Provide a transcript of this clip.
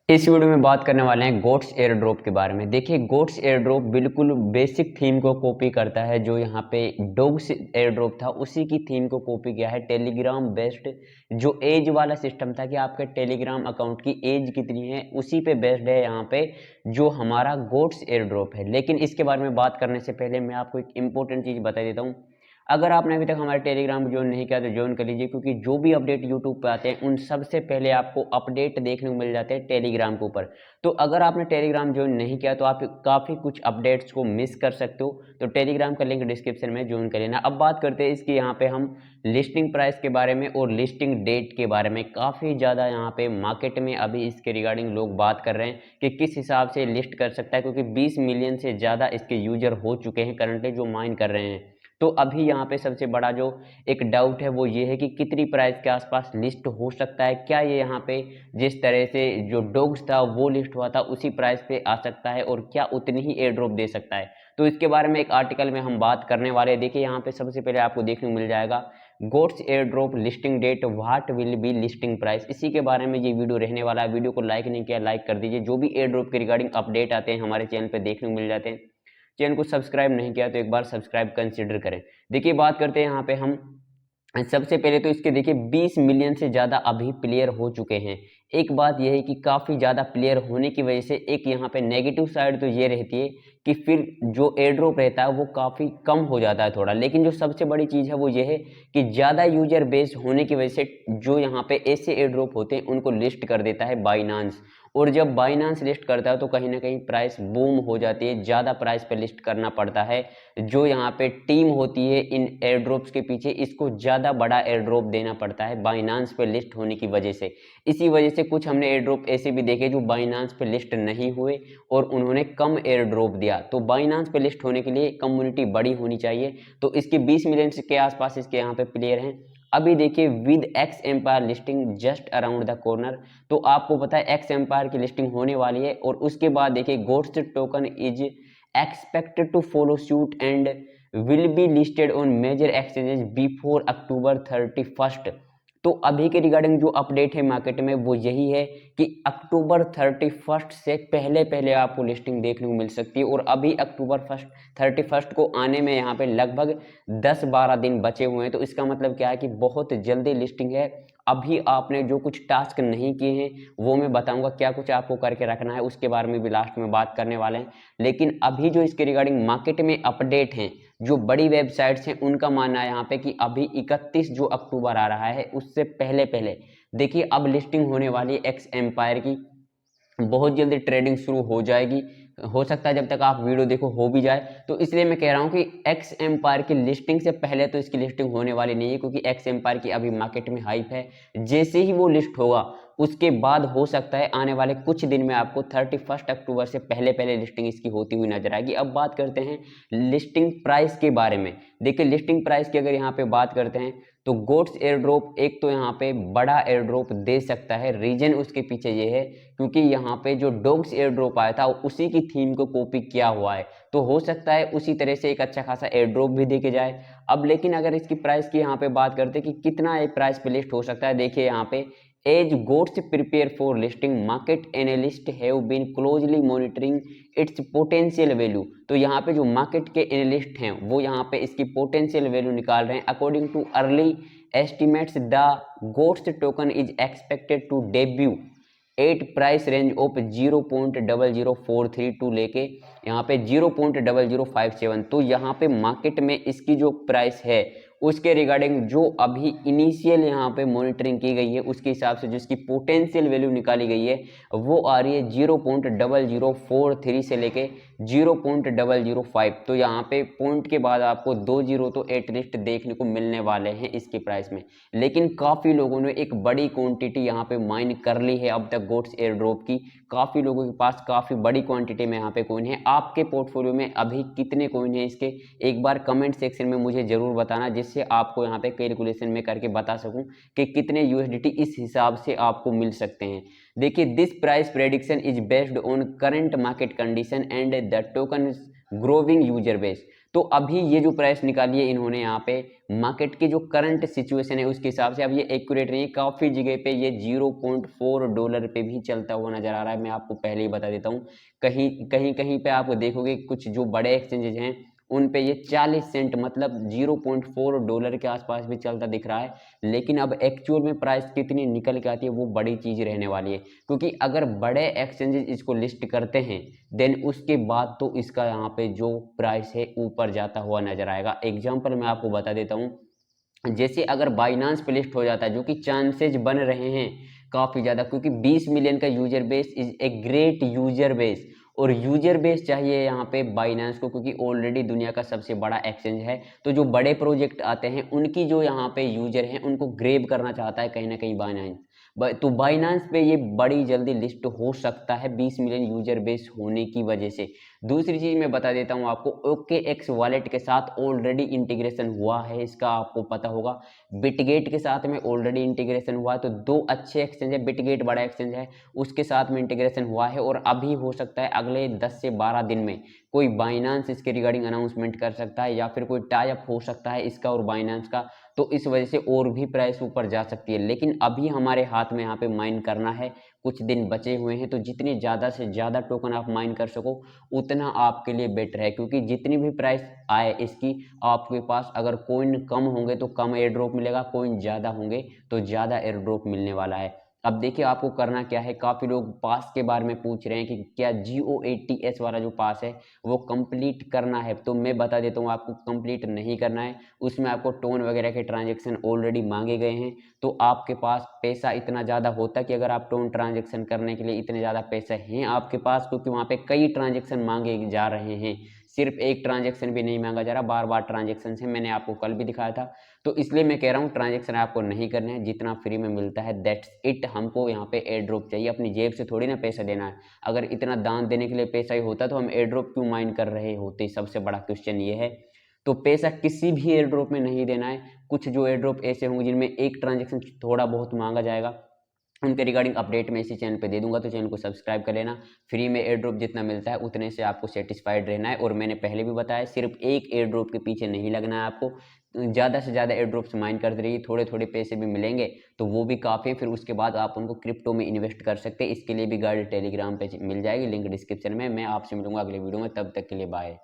इस वीडियो में बात करने वाले हैं गोट्स एयर ड्रॉप के बारे में। देखिए, गोट्स एयर ड्रॉप बिल्कुल बेसिक थीम को कॉपी करता है। जो यहाँ पे डॉग्स एयर ड्रॉप था उसी की थीम को कॉपी किया है। टेलीग्राम बेस्ड जो एज वाला सिस्टम था कि आपके टेलीग्राम अकाउंट की एज कितनी है, उसी पे बेस्ड है यहाँ पे जो हमारा गोट्स एयर ड्रॉप है। लेकिन इसके बारे में बात करने से पहले मैं आपको एक इंपॉर्टेंट चीज़ बता देता हूँ। अगर आपने अभी तक हमारे टेलीग्राम ज्वाइन नहीं किया तो ज्वाइन कर लीजिए, क्योंकि जो भी अपडेट यूट्यूब पे आते हैं उन सबसे पहले आपको अपडेट देखने को मिल जाते हैं टेलीग्राम के ऊपर। तो अगर आपने टेलीग्राम ज्वाइन नहीं किया तो आप काफ़ी कुछ अपडेट्स को मिस कर सकते हो। तो टेलीग्राम का लिंक डिस्क्रिप्शन में ज्वाइन कर लेना। अब बात करते हैं इसकी यहाँ पे हम लिस्टिंग प्राइस के बारे में और लिस्टिंग डेट के बारे में। काफ़ी ज़्यादा यहाँ पे मार्केट में अभी इसके रिगार्डिंग लोग बात कर रहे हैं कि किस हिसाब से लिस्ट कर सकता है, क्योंकि 20 मिलियन से ज़्यादा इसके यूजर हो चुके हैं करंटली जो माइन कर रहे हैं। तो अभी यहाँ पे सबसे बड़ा जो एक डाउट है वो ये है कि कितनी प्राइस के आसपास लिस्ट हो सकता है। क्या ये यहाँ पे जिस तरह से जो डॉग्स था वो लिस्ट हुआ था उसी प्राइस पे आ सकता है, और क्या उतनी ही एयर ड्रॉप दे सकता है। तो इसके बारे में एक आर्टिकल में हम बात करने वाले हैं। देखिए, यहाँ पे सबसे पहले आपको देखने को मिल जाएगा Goats air drop listing date, what will be listing price. इसी के बारे में ये वीडियो रहने वाला है। वीडियो को लाइक नहीं किया, लाइक कर दीजिए। जो भी एयर ड्रॉप के रिगार्डिंग अपडेट आते हैं हमारे चैनल पे देखने को मिल जाते हैं। चैनल को सब्सक्राइब नहीं किया तो एक बार सब्सक्राइब कंसिडर करें। देखिए, बात करते हैं यहाँ पे हम सबसे पहले तो इसके देखिए 20 मिलियन से ज़्यादा अभी प्लेयर हो चुके हैं। एक बात यह है कि काफ़ी ज़्यादा प्लेयर होने की वजह से एक यहाँ पे नेगेटिव साइड तो ये रहती है कि फिर जो एयर ड्रॉप रहता है वो काफ़ी कम हो जाता है थोड़ा। लेकिन जो सबसे बड़ी चीज़ है वो ये है कि ज़्यादा यूजर बेस होने की वजह से जो यहाँ पे ऐसे एयर ड्रॉप होते हैं उनको लिस्ट कर देता है बाइनांस। और जब बाइनांस लिस्ट करता है तो कहीं ना कहीं प्राइस बूम हो जाती है, ज़्यादा प्राइस पे लिस्ट करना पड़ता है। जो यहाँ पे टीम होती है इन एयर ड्रॉप्स के पीछे, इसको ज़्यादा बड़ा एयर ड्रॉप देना पड़ता है बाइनांस पे लिस्ट होने की वजह से। इसी वजह से कुछ हमने एयर ड्रॉप ऐसे भी देखे जो बाइनांस पे लिस्ट नहीं हुए और उन्होंने कम एयर ड्रॉप दिया। तो बाइनांस पे लिस्ट होने के लिए कम्युनिटी बड़ी होनी चाहिए। तो इसके 20 मिलियन के आसपास इसके यहाँ पे प्लेयर हैं। अभी देखिए, with X Empire listing just around the corner. तो आपको पता है एक्स एम्पायर की लिस्टिंग होने वाली है। और उसके बाद देखिए, goats token is expected to follow suit and will be listed on major exchanges before October 31st। तो अभी के रिगार्डिंग जो अपडेट है मार्केट में वो यही है कि अक्टूबर 31st से पहले पहले आपको लिस्टिंग देखने को मिल सकती है। और अभी अक्टूबर 31st को आने में यहाँ पे लगभग 10-12 दिन बचे हुए हैं। तो इसका मतलब क्या है कि बहुत जल्दी लिस्टिंग है। अभी आपने जो कुछ टास्क नहीं किए हैं वो मैं बताऊंगा क्या कुछ आपको करके रखना है, उसके बारे में भी लास्ट में बात करने वाले हैं। लेकिन अभी जो इसके रिगार्डिंग मार्केट में अपडेट हैं, जो बड़ी वेबसाइट्स हैं, उनका मानना है यहाँ पे कि अभी 31 जो अक्टूबर आ रहा है उससे पहले पहले देखिए अब लिस्टिंग होने वाली है एक्स एम्पायर की। बहुत जल्दी ट्रेडिंग शुरू हो जाएगी। हो सकता है जब तक आप वीडियो देखो हो भी जाए। तो इसलिए मैं कह रहा हूँ कि एक्स एम्पायर की लिस्टिंग से पहले तो इसकी लिस्टिंग होने वाली नहीं है, क्योंकि एक्स एम्पायर की अभी मार्केट में हाइप है। जैसे ही वो लिस्ट होगा उसके बाद हो सकता है आने वाले कुछ दिन में आपको 31 अक्टूबर से पहले पहले लिस्टिंग इसकी होती हुई नजर आएगी। अब बात करते हैं लिस्टिंग प्राइस के बारे में। देखिए, लिस्टिंग प्राइस की अगर यहाँ पे बात करते हैं तो गोट्स एयर ड्रॉप एक तो यहाँ पे बड़ा एयर ड्रॉप दे सकता है। रीजन उसके पीछे ये है क्योंकि यहाँ पे जो डॉग्स एयर ड्रॉप आया था उसी की थीम को कॉपी किया हुआ है। तो हो सकता है उसी तरह से एक अच्छा खासा एयर ड्रॉप भी देके जाए। अब लेकिन अगर इसकी प्राइस की यहाँ पे बात करते हैं कि कितना एक प्राइस पे लिस्ट हो सकता है, देखिए यहाँ पे as Goats prepare for listing market analyst have been closely monitoring its potential value. तो यहाँ पे जो मार्केट के एनालिस्ट हैं वो यहाँ पे इसकी पोटेंशियल वैल्यू निकाल रहे हैं। According to early estimates the Goats token is expected to debut at price range of 0.0043 to लेके यहाँ पे 0.0057। तो यहाँ पे मार्केट में इसकी जो प्राइस है उसके रिगार्डिंग जो अभी इनिशियल यहाँ पे मॉनिटरिंग की गई है उसके हिसाब से जो इसकी पोटेंशियल वैल्यू निकाली गई है वो आ रही है 0.0043 से लेके 0.005। तो यहाँ पे पॉइंट के बाद आपको 2 जीरो तो एटलीस्ट देखने को मिलने वाले हैं इसकी प्राइस में। लेकिन काफ़ी लोगों ने एक बड़ी क्वांटिटी यहाँ पे माइन कर ली है अब तक गोट्स एयर ड्रॉप की। काफ़ी लोगों के पास काफ़ी बड़ी क्वांटिटी में यहाँ पे कॉइन है। आपके पोर्टफोलियो में अभी कितने कॉइन है इसके एक बार कमेंट सेक्शन में मुझे जरूर बताना, जिससे आपको यहाँ पे कैलकुलेशन में करके बता सकूं कि कितने यूएसडीटी इस हिसाब से आपको मिल सकते हैं। देखिए, this price prediction is based on current market condition and the token growing user base. तो अभी ये जो प्राइस निकाली है इन्होंने यहाँ पे मार्केट की जो करंट सिचुएशन है उसके हिसाब से अब ये एक्यूरेट नहीं है, काफ़ी जगह पे ये $0.4 पे भी चलता हुआ नज़र आ रहा है। मैं आपको पहले ही बता देता हूँ, कहीं पे आप देखोगे कुछ जो बड़े एक्सचेंजेज हैं उन पे ये 40 सेंट मतलब $0.4 के आसपास भी चलता दिख रहा है। लेकिन अब एक्चुअल में प्राइस कितनी निकल के आती है वो बड़ी चीज़ रहने वाली है, क्योंकि अगर बड़े एक्सचेंजेस इसको लिस्ट करते हैं देन उसके बाद तो इसका यहाँ पे जो प्राइस है ऊपर जाता हुआ नजर आएगा। एग्जाम्पल मैं आपको बता देता हूँ, जैसे अगर बाइनांस पे लिस्ट हो जाता है, जो कि चांसेज बन रहे हैं काफ़ी ज़्यादा, क्योंकि 20 मिलियन का user base is a great user base, और यूजर बेस चाहिए यहाँ पे बाइनांस को, क्योंकि ऑलरेडी दुनिया का सबसे बड़ा एक्सचेंज है। तो जो बड़े प्रोजेक्ट आते हैं उनकी जो यहाँ पे यूजर हैं उनको ग्रेब करना चाहता है कहीं ना कहीं बाइनांस। तो बाइनांस पे ये बड़ी जल्दी लिस्ट हो सकता है 20 मिलियन यूजर बेस होने की वजह से। दूसरी चीज़ मैं बता देता हूँ आपको, OKX वॉलेट के साथ ऑलरेडी इंटीग्रेशन हुआ है, इसका आपको पता होगा। बिटगेट के साथ में ऑलरेडी इंटीग्रेशन हुआ है, तो दो अच्छे एक्सचेंज है, बिटगेट बड़ा एक्सचेंज है उसके साथ में इंटीग्रेशन हुआ है, और अभी हो सकता है अगले 10 से 12 दिन में कोई बाइनांस इसके रिगार्डिंग अनाउंसमेंट कर सकता है, या फिर कोई टाई अप हो सकता है इसका और बाइनांस का, तो इस वजह से और भी प्राइस ऊपर जा सकती है। लेकिन अभी हमारे हाथ में यहाँ पे माइन करना है, कुछ दिन बचे हुए हैं, तो जितनी ज़्यादा से ज़्यादा टोकन आप माइन कर सको उतना आपके लिए बेटर है, क्योंकि जितनी भी प्राइस आए इसकी, आपके पास अगर कॉइन कम होंगे तो कम एयर ड्रॉप मिलेगा, कॉइन ज़्यादा होंगे तो ज़्यादा एयर ड्रॉप मिलने वाला है। अब देखिए आपको करना क्या है, काफ़ी लोग पास के बारे में पूछ रहे हैं कि क्या GOATS वाला जो पास है वो कंप्लीट करना है, तो मैं बता देता हूँ आपको कंप्लीट नहीं करना है। उसमें आपको टोन वगैरह के ट्रांजेक्शन ऑलरेडी मांगे गए हैं, तो आपके पास पैसा इतना ज़्यादा होता कि अगर आप टोन ट्रांजेक्शन करने के लिए इतने ज़्यादा पैसे हैं आपके पास, क्योंकि वहाँ पे कई ट्रांजेक्शन मांगे जा रहे हैं, सिर्फ एक ट्रांजेक्शन भी नहीं मांगा जा रहा, बार बार ट्रांजेक्शन है, मैंने आपको कल भी दिखाया था। तो इसलिए मैं कह रहा हूँ ट्रांजेक्शन आपको नहीं करने हैं, जितना फ्री में मिलता है दैट्स इट। हमको यहाँ पे एयर ड्रॉप चाहिए, अपनी जेब से थोड़ी ना पैसा देना है। अगर इतना दान देने के लिए पैसा ही होता तो हम एयर ड्रॉप क्यों माइन कर रहे होते, सबसे बड़ा क्वेश्चन ये है। तो पैसा किसी भी एयर ड्रॉप में नहीं देना है। कुछ जो एयर ड्रॉप ऐसे होंगे जिनमें एक ट्रांजेक्शन थोड़ा बहुत मांगा जाएगा, उनके रिगार्डिंग अपडेट मैं इसी चैनल पे दे दूंगा, तो चैनल को सब्सक्राइब कर लेना। फ्री में एयर ड्रॉप जितना मिलता है उतने से आपको सेटिस्फाइड रहना है, और मैंने पहले भी बताया सिर्फ एक एयर ड्रॉप के पीछे नहीं लगना है आपको, ज़्यादा से ज़्यादा एयर ड्रॉप्स माइन करते रहिए, थोड़े थोड़े पैसे भी मिलेंगे तो वो भी काफ़ी है, फिर उसके बाद आप उनको क्रिप्टो में इन्वेस्ट कर सकते हैं। इसके लिए भी गाइड टेलीग्राम पे मिल जाएगी, लिंक डिस्क्रिप्शन में। मैं आपसे मिलूंगा अगले वीडियो में, तब तक के लिए बाय।